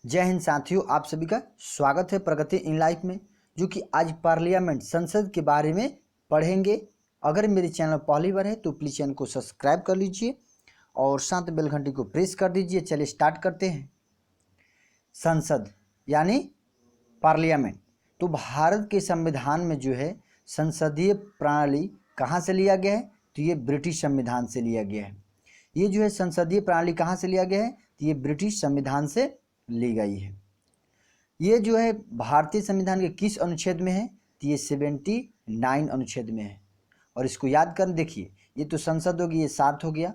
जय हिंद साथियों, आप सभी का स्वागत है प्रगति इन लाइफ में, जो कि आज पार्लियामेंट संसद के बारे में पढ़ेंगे। अगर मेरे चैनल पहली बार है तो प्लीज़ चैनल को सब्सक्राइब कर लीजिए और साथ बेल घंटी को प्रेस कर दीजिए। चलिए स्टार्ट करते हैं। संसद यानी पार्लियामेंट। तो भारत के संविधान में जो है संसदीय प्रणाली कहाँ से लिया गया है, तो ये ब्रिटिश संविधान से लिया गया है। ये जो है संसदीय प्रणाली कहाँ से लिया गया है, तो ये ब्रिटिश संविधान से ली गई है। ये जो है भारतीय संविधान के किस अनुच्छेद में है, तो ये 79 अनुच्छेद में है। और इसको याद कर देखिए, ये तो संसद होगी, ये 7 हो गया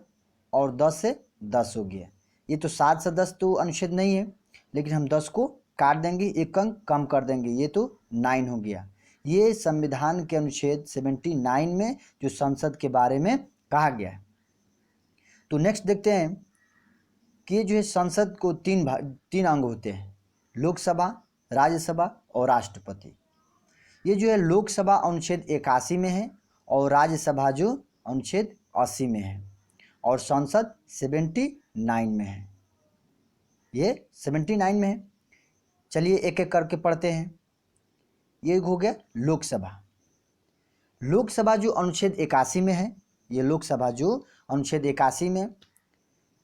और 10 से 10 हो गया। ये तो 7 से 10 तो अनुच्छेद नहीं है, लेकिन हम 10 को काट देंगे, एक अंक कम कर देंगे, ये तो 9 हो गया। ये संविधान के अनुच्छेद 79 में जो संसद के बारे में कहा गया है। तो नेक्स्ट देखते हैं कि जो है संसद को तीन अंग होते हैं, लोकसभा, राज्यसभा और राष्ट्रपति। ये जो है लोकसभा अनुच्छेद 81 में है और राज्यसभा जो अनुच्छेद 80 में है और संसद 79 में है। ये 79 में है। चलिए एक एक करके पढ़ते हैं। ये हो गया लोकसभा। लोकसभा जो अनुच्छेद 81 में है, ये लोकसभा जो अनुच्छेद 81 में,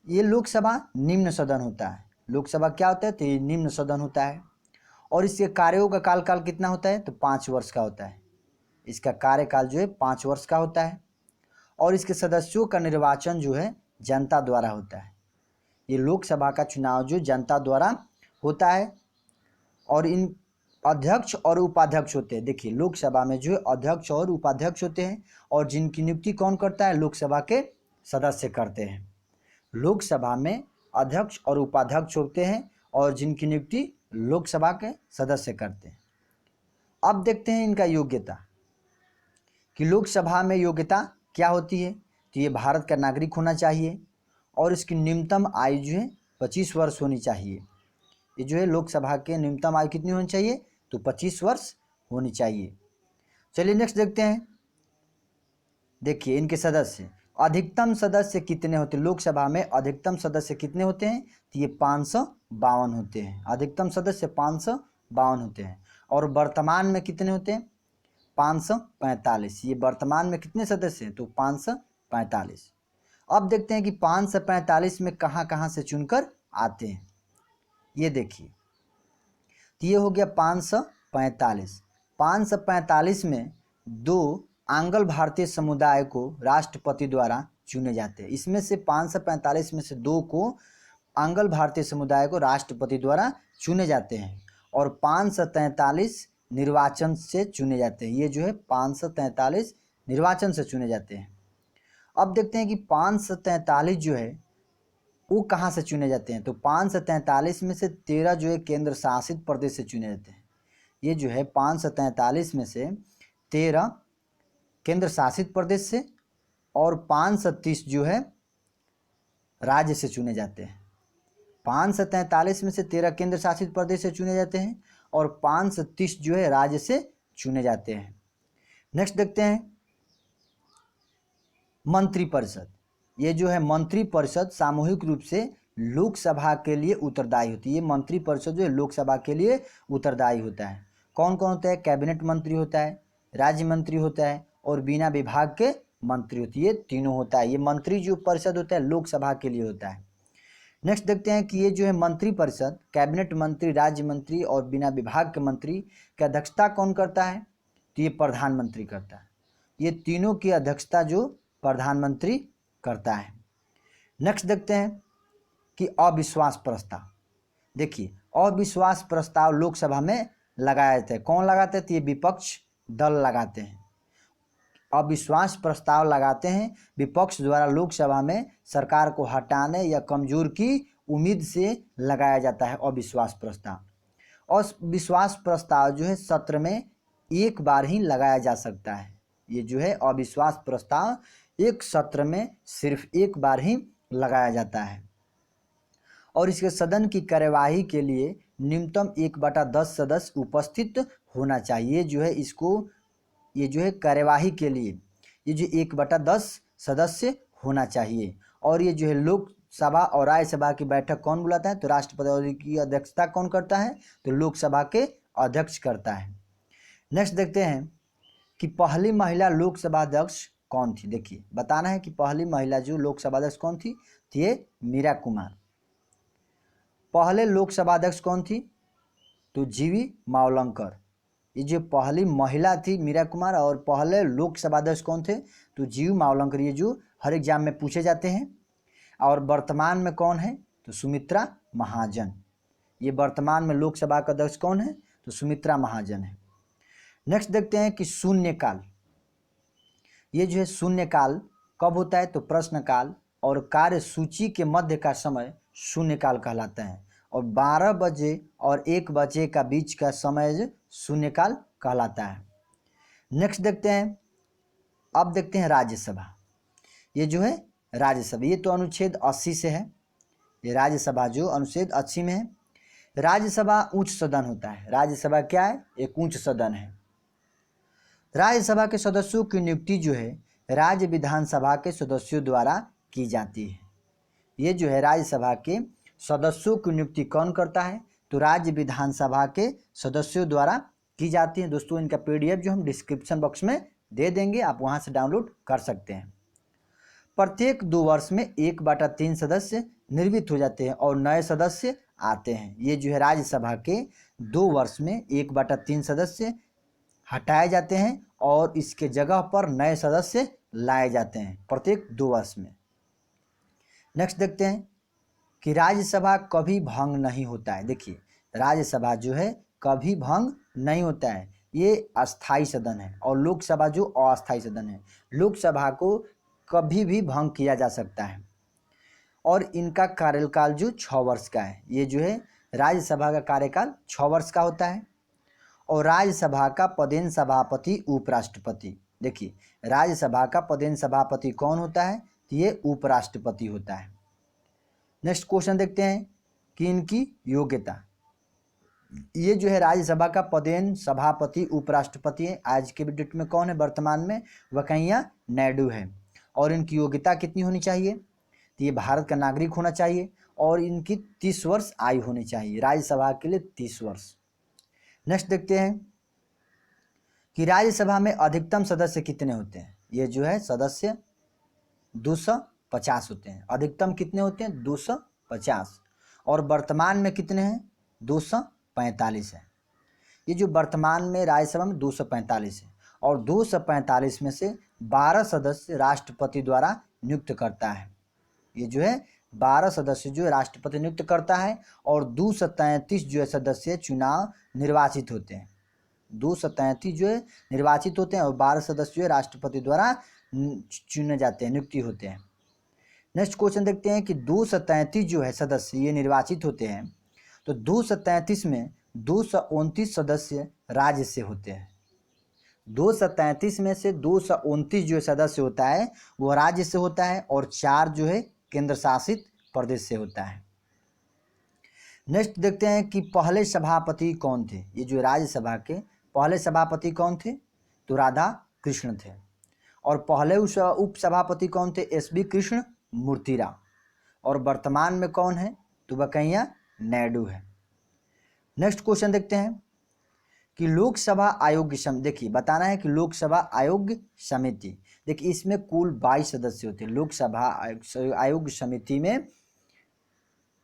ये लोकसभा निम्न सदन होता है। लोकसभा क्या होता है, तो ये निम्न सदन होता है और इसके कार्यों का कार्यकाल कितना होता है, तो 5 वर्ष का होता है। इसका कार्यकाल जो है 5 वर्ष का होता है और इसके सदस्यों का निर्वाचन जो है जनता द्वारा होता है। ये लोकसभा का चुनाव जो जनता द्वारा होता है और इन अध्यक्ष और उपाध्यक्ष होते हैं। देखिए लोकसभा में जो है अध्यक्ष और उपाध्यक्ष होते हैं और जिनकी नियुक्ति कौन करता है, लोकसभा के सदस्य करते हैं। लोकसभा में अध्यक्ष और उपाध्यक्ष होते हैं और जिनकी नियुक्ति लोकसभा के सदस्य करते हैं। अब देखते हैं इनका योग्यता कि लोकसभा में योग्यता क्या होती है। तो ये भारत का नागरिक होना चाहिए और इसकी न्यूनतम आयु जो है 25 वर्ष होनी चाहिए। ये जो है लोकसभा के न्यूनतम आयु कितनी होनी चाहिए, तो 25 वर्ष होनी चाहिए। चलिए नेक्स्ट देखते हैं। देखिए इनके सदस्य, अधिकतम सदस्य कितने होते हैं। लोकसभा में अधिकतम सदस्य कितने होते हैं, तो ये 552 होते हैं। अधिकतम सदस्य 552 होते हैं और वर्तमान में कितने होते हैं, 545। ये वर्तमान में कितने सदस्य हैं, तो 545। अब देखते हैं कि 545 में कहाँ कहाँ से चुनकर आते हैं। ये देखिए, तो ये हो गया 545। 545 में 2 आंग्ल भारतीय समुदाय को राष्ट्रपति द्वारा चुने जाते हैं। इसमें से 545 में से 2 को आंग्ल भारतीय समुदाय को राष्ट्रपति द्वारा चुने जाते हैं और 543 निर्वाचन से चुने जाते हैं। ये जो है 543 निर्वाचन से चुने जाते हैं। अब देखते हैं कि 543 जो है वो कहाँ से चुने जाते हैं। तो 543 में से 13 जो है केंद्र शासित प्रदेश से चुने जाते हैं। ये जो है 543 में से 13 केंद्र शासित प्रदेश से और 530 जो है राज्य से चुने जाते हैं। 543 में से 13 केंद्र शासित प्रदेश से चुने जाते हैं और 530 जो है राज्य से चुने जाते हैं। नेक्स्ट देखते हैं मंत्रिपरिषद। ये जो है मंत्रिपरिषद सामूहिक रूप से लोकसभा के लिए उत्तरदायी होती है। ये मंत्रिपरिषद जो है लोकसभा के लिए उत्तरदायी होता है। कौन कौन होता है, कैबिनेट मंत्री होता है, राज्य मंत्री होता है और बिना विभाग के मंत्री होती है। ये तीनों होता है। ये मंत्री जो परिषद होता है लोकसभा के लिए होता है। नेक्स्ट देखते हैं कि ये जो है मंत्रिपरिषद कैबिनेट मंत्री, राज्य मंत्री और बिना विभाग के मंत्री की अध्यक्षता कौन करता है, तो ये प्रधानमंत्री करता है। ये तीनों की अध्यक्षता जो प्रधानमंत्री करता है। नेक्स्ट देखते हैं कि अविश्वास प्रस्ताव। देखिए अविश्वास प्रस्ताव लोकसभा में लगाया जाता है। कौन लगाते हैं, तो ये विपक्ष दल लगाते हैं। अविश्वास प्रस्ताव लगाते हैं विपक्ष द्वारा। लोकसभा में सरकार को हटाने या कमजोर की उम्मीद से लगाया जाता है अविश्वास प्रस्ताव। और विश्वास प्रस्ताव जो है सत्र में एक बार ही लगाया जा सकता है। ये जो है अविश्वास प्रस्ताव एक सत्र में सिर्फ एक बार ही लगाया जाता है और इसके सदन की कार्यवाही के लिए न्यूनतम 1/10 सदस्य उपस्थित होना चाहिए। जो है इसको, ये जो है कार्यवाही के लिए ये जो 1/10 सदस्य होना चाहिए और ये जो है सभा और राज्यसभा की बैठक कौन बुलाता है? तो राष्ट्रपति। और की अध्यक्षता कौन करता है? तो लोकसभा के अध्यक्ष करता है। नेक्स्ट देखते हैं कि पहली महिला लोकसभा अध्यक्ष कौन थी। देखिए बताना है कि पहली महिला जो लोकसभा अध्यक्ष कौन थी, तो ये मीरा कुमार। पहले लोकसभा अध्यक्ष कौन थी? तो जीवी मावलंकर। ये जो पहली महिला थी मीरा कुमार, और पहले लोकसभा अध्यक्ष कौन थे? तो जीवी मावलंकर। ये जो हर एग्जाम में पूछे जाते हैं। और वर्तमान में कौन है? तो सुमित्रा महाजन। ये वर्तमान में लोकसभा का अध्यक्ष कौन है? तो सुमित्रा महाजन है। नेक्स्ट देखते हैं कि शून्यकाल। ये जो है शून्यकाल कब होता है? तो प्रश्नकाल और कार्य सूची के मध्य का समय शून्यकाल कहलाता है। और 12 बजे और 1 बजे का बीच का समय शून्यकाल कहलाता है। नेक्स्ट देखते हैं, अब देखते हैं राज्यसभा। ये जो है राज्यसभा, ये तो अनुच्छेद 80 से है। ये राज्यसभा जो अनुच्छेद 80 में है। राज्यसभा उच्च सदन होता है। राज्यसभा क्या है? एक उच्च सदन है। राज्यसभा के सदस्यों की नियुक्ति जो है राज्य विधानसभा के सदस्यों द्वारा की जाती है। ये जो है राज्यसभा के सदस्यों की नियुक्ति कौन करता है? तो राज्य विधानसभा के सदस्यों द्वारा की जाती है। दोस्तों इनका PDF जो हम डिस्क्रिप्शन बॉक्स में दे देंगे, आप वहां से डाउनलोड कर सकते हैं। प्रत्येक 2 वर्ष में 1/3 सदस्य निर्वाचित हो जाते हैं और नए सदस्य आते हैं। ये जो है राज्यसभा के 2 वर्ष में 1/3 सदस्य हटाए जाते हैं और इसके जगह पर नए सदस्य लाए जाते हैं प्रत्येक 2 वर्ष में। नेक्स्ट देखते हैं कि राज्यसभा कभी भंग नहीं होता है। देखिए राज्यसभा जो है कभी भंग नहीं होता है। ये अस्थाई सदन है और लोकसभा जो अस्थाई सदन है। लोकसभा को कभी भी भंग किया जा सकता है और इनका कार्यकाल जो 6 वर्ष का है। ये जो है राज्यसभा का कार्यकाल 6 वर्ष का होता है। और राज्यसभा का पदेन सभापति उपराष्ट्रपति। देखिए राज्यसभा का पदेन सभापति कौन होता है? तो ये उपराष्ट्रपति होता है। नेक्स्ट क्वेश्चन देखते हैं कि इनकी योग्यता। ये जो है राज्यसभा का पदेन सभापति उपराष्ट्रपति है। आज के डेट में कौन है वर्तमान में? वेंकैया नायडू है। और इनकी योग्यता कितनी होनी चाहिए? तो ये भारत का नागरिक होना चाहिए और इनकी 30 वर्ष आयु होनी चाहिए। राज्यसभा के लिए 30 वर्ष। नेक्स्ट देखते हैं कि राज्यसभा में अधिकतम सदस्य कितने होते हैं। ये जो है सदस्य 250 होते हैं। अधिकतम कितने होते हैं? 250। और वर्तमान में कितने हैं? 245 है। ये जो वर्तमान में राज्यसभा में 245 है और 245 में से 12 सदस्य राष्ट्रपति द्वारा नियुक्त करता है। ये जो है 12 सदस्य जो है राष्ट्रपति नियुक्त करता है और 233 जो है सदस्य चुनाव निर्वाचित होते हैं। 233 जो है निर्वाचित होते हैं और 12 सदस्य जो है राष्ट्रपति द्वारा चुने जाते हैं, नियुक्ति होते हैं। नेक्स्ट क्वेश्चन देखते हैं कि 233 जो है सदस्य ये निर्वाचित होते हैं, तो 233 में 229 सदस्य राज्य से होते हैं। 233 में से 229 जो सदस्य होता है वो राज्य से होता है और 4 जो है केंद्र शासित प्रदेश से होता है। नेक्स्ट देखते हैं कि पहले सभापति कौन थे। ये जो राज्यसभा के पहले सभापति कौन थे? तो राधा कृष्ण थे। और पहले उपसभापति कौन थे? SB कृष्ण मूर्ति राव। और वर्तमान में कौन है? तो वेंकैया नायडू है। नेक्स्ट क्वेश्चन देखते हैं कि लोकसभा आयोग समिति। देखिए बताना है कि लोकसभा आयोग समिति, देखिए इसमें कुल 22 सदस्य होते हैं। लोकसभा आयोग समिति में,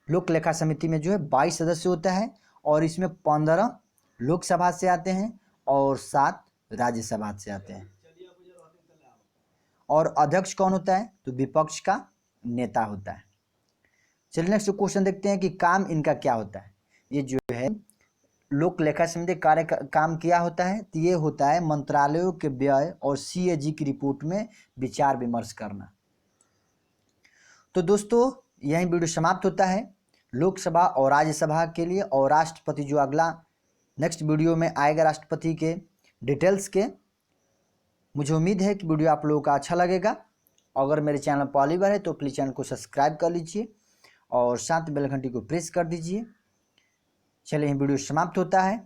लोक लेखा समिति में जो है 22 सदस्य होता है और इसमें 15 लोकसभा से आते हैं और 7 राज्यसभा से आते हैं। और अध्यक्ष कौन होता है? तो विपक्ष का नेता होता है। चलिए नेक्स्ट क्वेश्चन देखते हैं कि काम इनका क्या होता है। ये जो है लोक लेखा समिति काम किया होता है, तो ये होता है मंत्रालयों के व्यय और CAG की रिपोर्ट में विचार विमर्श करना। तो दोस्तों यही वीडियो समाप्त होता है लोकसभा और राज्यसभा के लिए। और राष्ट्रपति जो अगला नेक्स्ट वीडियो में आएगा राष्ट्रपति के डिटेल्स के, मुझे उम्मीद है कि वीडियो आप लोगों का अच्छा लगेगा। अगर मेरे चैनल पहली बार है तो प्लीज़ चैनल को सब्सक्राइब कर लीजिए और साथ बेल घंटी को प्रेस कर दीजिए। चलिए वीडियो समाप्त होता है।